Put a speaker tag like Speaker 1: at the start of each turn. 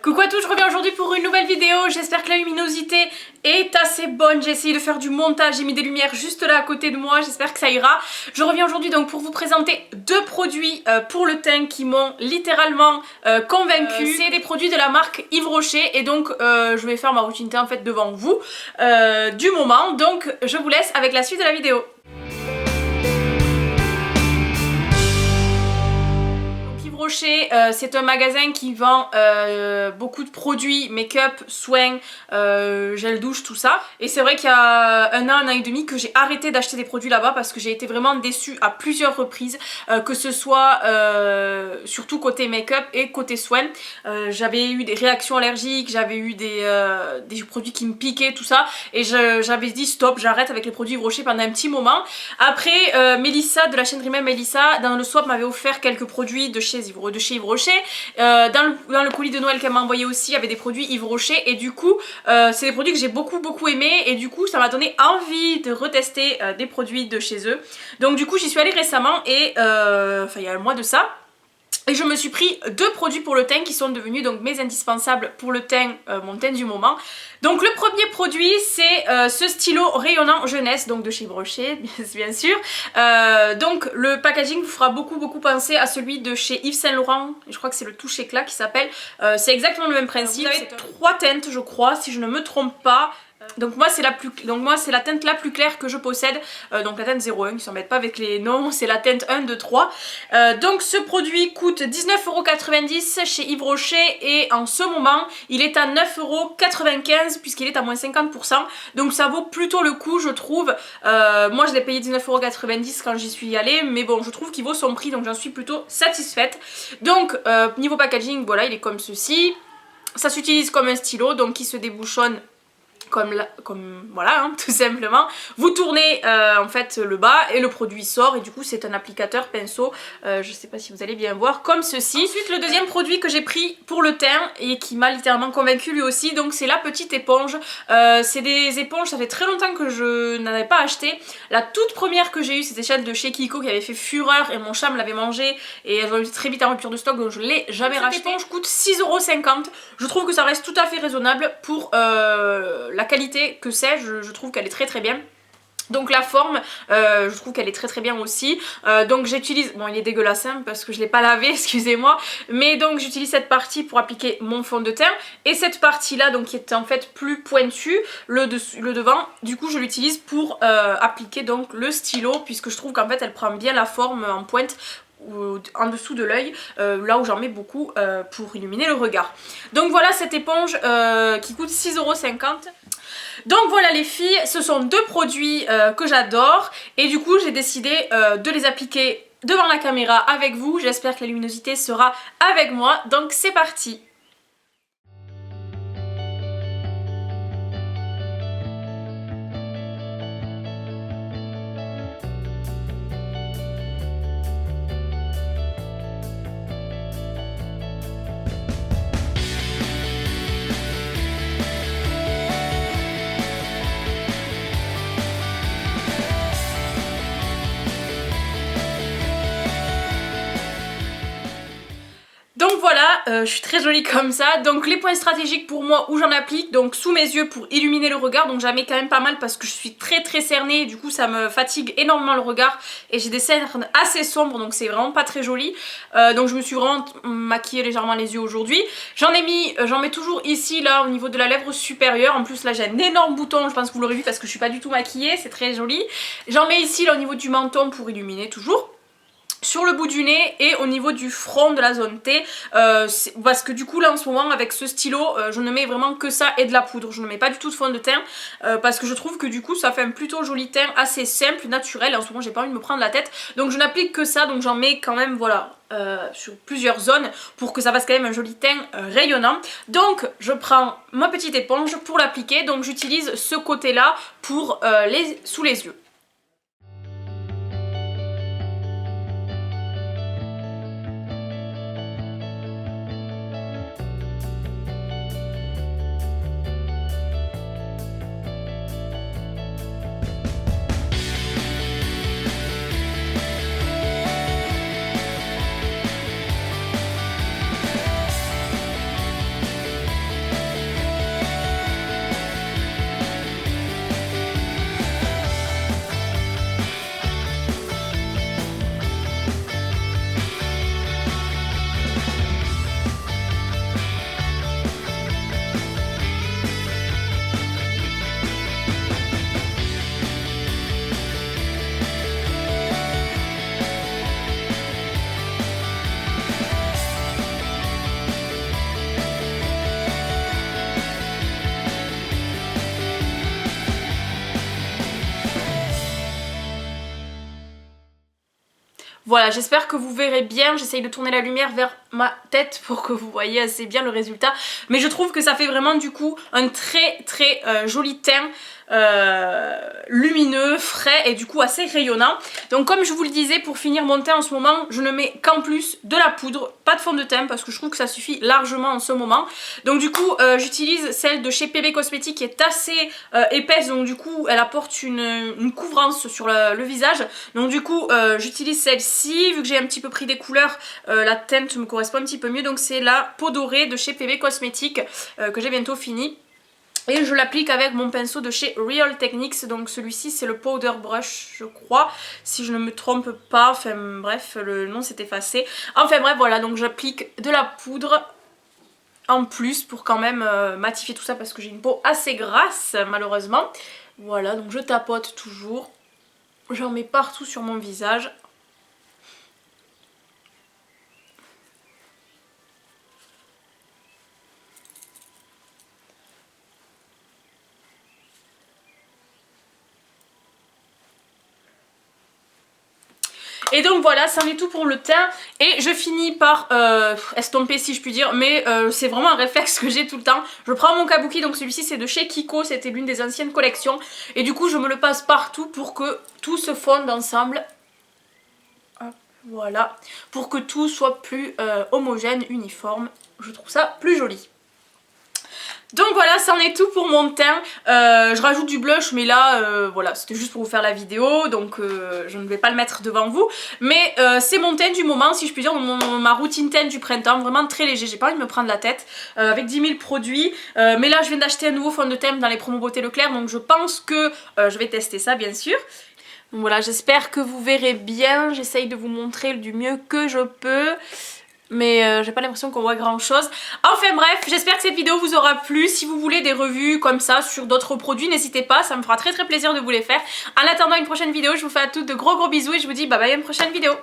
Speaker 1: Coucou à tous, je reviens aujourd'hui pour une nouvelle vidéo. J'espère que la luminosité est assez bonne. J'ai essayé de faire du montage, j'ai mis des lumières juste là à côté de moi, j'espère que ça ira. Je reviens aujourd'hui donc pour vous présenter deux produits pour le teint qui m'ont littéralement convaincue. C'est des produits de la marque Yves Rocher et donc je vais faire ma routine teint en fait devant vous du moment. Donc je vous laisse avec la suite de la vidéo. Rocher, c'est un magasin qui vend beaucoup de produits, make-up, soins, gel douche, tout ça. Et c'est vrai qu'il y a un an et demi que j'ai arrêté d'acheter des produits là-bas parce que j'ai été vraiment déçue à plusieurs reprises, que ce soit surtout côté make-up et côté soins. J'avais eu des réactions allergiques, j'avais eu des produits qui me piquaient, tout ça. Et j'avais dit stop, j'arrête avec les produits Yves Rocher pendant un petit moment. Après, Mélissa de la chaîne Rimmel Mélissa, dans le swap, m'avait offert quelques produits de chez Yves Rocher. Dans le colis de Noël qu'elle m'a envoyé aussi, il y avait des produits Yves Rocher et du coup c'est des produits que j'ai beaucoup aimé et du coup ça m'a donné envie de retester des produits de chez eux. Donc du coup j'y suis allée récemment et enfin il y a un mois de ça. Et je me suis pris deux produits pour le teint qui sont devenus donc mes indispensables pour le teint, mon teint du moment. Donc le premier produit c'est ce stylo rayonnant jeunesse, donc de chez Yves Rocher bien sûr. Donc le packaging vous fera beaucoup penser à celui de chez Yves Saint Laurent, je crois que c'est le touche éclat qui s'appelle. C'est exactement le même principe, vous avez trois teintes je crois si je ne me trompe pas. Donc moi c'est la teinte la plus claire que je possède, donc la teinte 01, ils s'embêtent pas avec les noms, c'est la teinte 1, 2, 3. Donc ce produit coûte 19,90€ chez Yves Rocher et en ce moment il est à 9,95€ puisqu'il est à moins 50%, donc ça vaut plutôt le coup je trouve. Moi je l'ai payé 19,90€ quand j'y suis allée, mais bon je trouve qu'il vaut son prix donc j'en suis plutôt satisfaite. Donc niveau packaging voilà il est comme ceci, ça s'utilise comme un stylo donc qui se débouchonne comme voilà hein, tout simplement. Vous tournez en fait le bas et le produit sort et du coup c'est un applicateur pinceau, je sais pas si vous allez bien voir, comme ceci. Ensuite le deuxième produit que j'ai pris pour le teint et qui m'a littéralement convaincu lui aussi, donc c'est la petite éponge. C'est des éponges, ça fait très longtemps que je n'avais pas acheté. La toute première que j'ai eue c'était celle de chez Kiko qui avait fait fureur et mon chat me l'avait mangée et elles ont été très vite en rupture de stock donc je l'ai jamais racheté. Cette éponge coûte 6,50€, je trouve que ça reste tout à fait raisonnable pour la qualité que c'est, je trouve qu'elle est très bien. Donc la forme, je trouve qu'elle est très bien aussi. Donc j'utilise, bon il est dégueulasse hein, parce que je l'ai pas lavé, excusez-moi. Mais donc j'utilise cette partie pour appliquer mon fond de teint. Et cette partie là, donc qui est en fait plus pointue, le devant, du coup je l'utilise pour appliquer donc le stylo. Puisque je trouve qu'en fait elle prend bien la forme en pointe en dessous de l'œil, là où j'en mets beaucoup pour illuminer le regard. Donc voilà cette éponge qui coûte 6,50€. Donc voilà les filles, ce sont deux produits que j'adore et du coup j'ai décidé de les appliquer devant la caméra avec vous. J'espère que la luminosité sera avec moi, donc c'est parti. Donc voilà, je suis très jolie comme ça. Donc les points stratégiques pour moi où j'en applique, donc sous mes yeux pour illuminer le regard. Donc j'en mets quand même pas mal parce que je suis très cernée et du coup ça me fatigue énormément le regard. Et j'ai des cernes assez sombres donc c'est vraiment pas très joli. Donc je me suis vraiment maquillée légèrement les yeux aujourd'hui. J'en mets toujours ici là au niveau de la lèvre supérieure. En plus là j'ai un énorme bouton, je pense que vous l'aurez vu parce que je suis pas du tout maquillée, c'est très joli. J'en mets ici là au niveau du menton pour illuminer toujours. Sur le bout du nez et au niveau du front de la zone T, parce que du coup là en ce moment avec ce stylo je ne mets vraiment que ça et de la poudre, je ne mets pas du tout de fond de teint parce que je trouve que du coup ça fait un plutôt joli teint assez simple, naturel et en ce moment j'ai pas envie de me prendre la tête donc je n'applique que ça, donc j'en mets quand même voilà sur plusieurs zones pour que ça fasse quand même un joli teint rayonnant. Donc je prends ma petite éponge pour l'appliquer, donc j'utilise ce côté là pour sous les yeux. Voilà, j'espère que vous verrez bien, j'essaye de tourner la lumière vers ma tête pour que vous voyez assez bien le résultat. Mais je trouve que ça fait vraiment du coup un très joli teint lumineux, frais et du coup assez rayonnant. Donc comme je vous le disais, pour finir mon teint en ce moment, je ne mets qu'en plus de la poudre, pas de fond de teint parce que je trouve que ça suffit largement en ce moment. Donc du coup j'utilise celle de chez PB Cosmetics qui est assez épaisse, donc du coup elle apporte une couvrance sur le visage. Donc du coup j'utilise celle-ci, vu que j'ai un petit peu pris des couleurs, la teinte me correspond un petit peu mieux. Donc c'est la peau dorée de chez PB Cosmetics que j'ai bientôt fini. Et je l'applique avec mon pinceau de chez Real Techniques, donc celui-ci c'est le Powder Brush je crois, si je ne me trompe pas, enfin bref le nom s'est effacé. Enfin bref voilà, donc j'applique de la poudre en plus pour quand même matifier tout ça parce que j'ai une peau assez grasse malheureusement. Voilà, donc je tapote toujours, j'en mets partout sur mon visage. Et donc voilà, c'en est tout pour le teint. Et je finis par estomper si je puis dire, mais c'est vraiment un réflexe que j'ai tout le temps. Je prends mon kabuki, donc celui-ci c'est de chez Kiko, c'était l'une des anciennes collections. Et du coup je me le passe partout pour que tout se fonde ensemble. Hop, voilà, pour que tout soit plus homogène, uniforme. Je trouve ça plus joli. Donc voilà, c'en est tout pour mon teint. Je rajoute du blush, mais là, voilà, c'était juste pour vous faire la vidéo, donc je ne vais pas le mettre devant vous. Mais c'est mon teint du moment, si je puis dire, ma routine teint du printemps, vraiment très léger. J'ai pas envie de me prendre la tête avec 10 000 produits. Mais là, je viens d'acheter un nouveau fond de teint dans les promos Beauté Leclerc, donc je pense que je vais tester ça, bien sûr. Donc voilà, j'espère que vous verrez bien. J'essaye de vous montrer du mieux que je peux. Mais j'ai pas l'impression qu'on voit grand chose. Enfin bref, j'espère que cette vidéo vous aura plu. Si vous voulez des revues comme ça sur d'autres produits, n'hésitez pas, ça me fera très plaisir de vous les faire. En attendant une prochaine vidéo, je vous fais à toutes de gros bisous et je vous dis bye bye à une prochaine vidéo.